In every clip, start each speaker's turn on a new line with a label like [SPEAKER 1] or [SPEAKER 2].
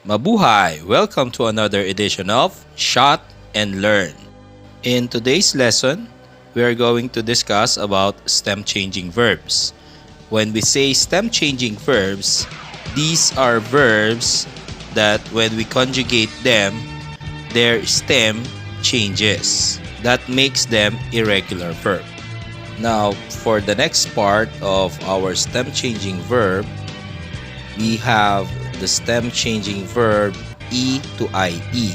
[SPEAKER 1] Mabuhay! Welcome to another edition of Shot and Learn. In today's lesson, we are going to discuss about stem changing verbs. When we say stem changing verbs, these are verbs that when we conjugate them, their stem changes. That makes them irregular verb. Now, for the next part of our stem changing verb, we have the stem changing verb E to IE.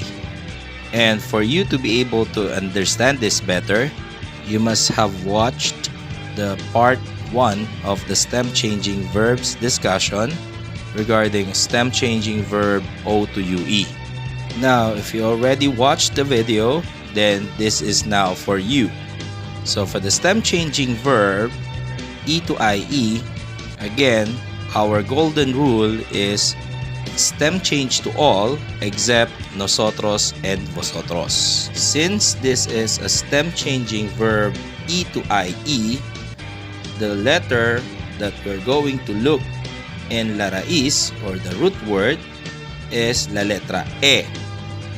[SPEAKER 1] And for you to be able to understand this better, you must have watched the part 1 of the stem changing verbs discussion regarding stem changing verb O to UE. Now, if you already watched the video, then this is now for you. So for the stem changing verb E to IE, again, our golden rule is stem change to all except nosotros and vosotros. Since this is a stem changing verb E to IE, the letter that we're going to look in la raíz or the root word is la letra E.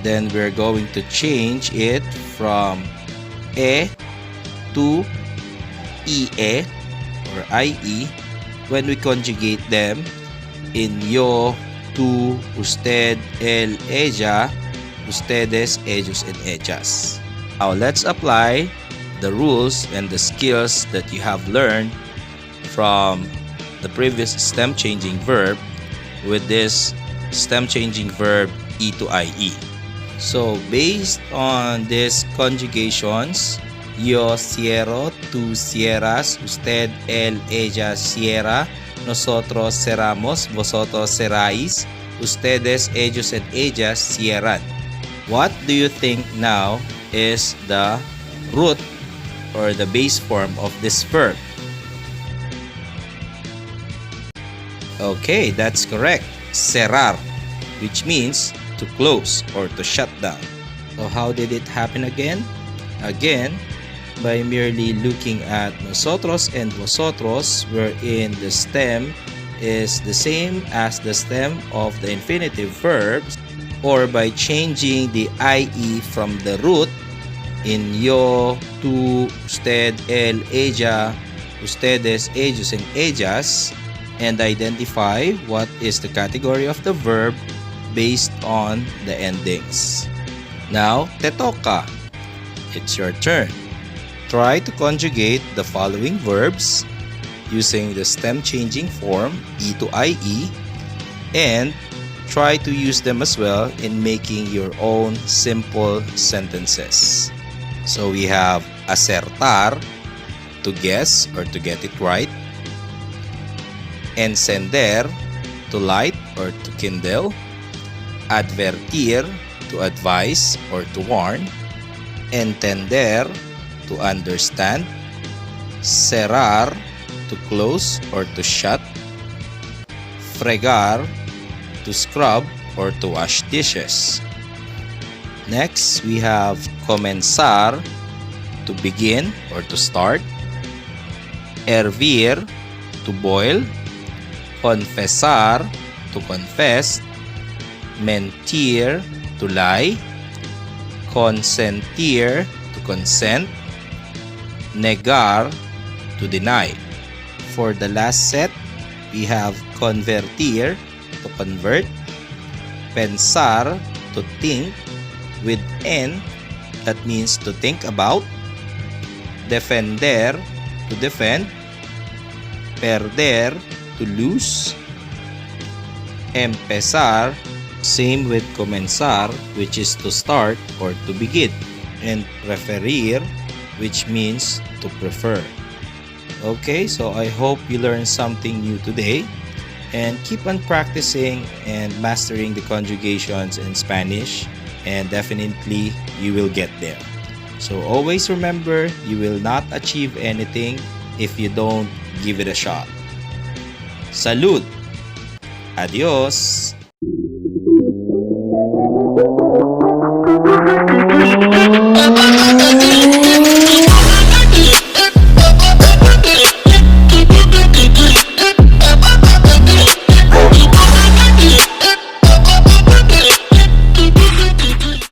[SPEAKER 1] Then we're going to change it from E to IE or IE when we conjugate them in yo, tú, usted, él, ella, ustedes, ellos, and ellas. Now let's apply the rules and the skills that you have learned from the previous stem changing verb with this stem changing verb E to IE. So based on these conjugations, yo cierro, tú cierras, usted, él, ella cierra, nosotros cerramos, vosotros cerráis, ustedes, ellos, and ellas cierran. What do you think now is the root or the base form of this verb? Okay, that's correct. Cerrar, which means to close or to shut down. So how did it happen again? Again, by merely looking at nosotros and vosotros, wherein the stem is the same as the stem of the infinitive verbs, or by changing the IE from the root in yo, tú, usted, él, ella, ustedes, ellos, and ellas, and identify what is the category of the verb based on the endings. Now, te toca. It's your turn. Try to conjugate the following verbs using the stem changing form E to IE, and try to use them as well in making your own simple sentences. So we have acertar, to guess or to get it right, encender, to light or to kindle, advertir, to advise or to warn, entender, to understand, cerrar, to close or to shut, fregar, to scrub or to wash dishes. Next, we have comenzar, to begin or to start, hervir, to boil, confesar, to confess, mentir, to lie, consentir, to consent, negar, to deny. For the last set, we have convertir, to convert, pensar, to think, with en, that means to think about, defender, to defend, perder, to lose, empezar, same with comenzar, which is to start or to begin, and preferir, which means to prefer. Okay, so I hope you learned something new today, and keep on practicing and mastering the conjugations in Spanish, and definitely you will get there. So always remember, you will not achieve anything if you don't give it a shot. Salud! Adios!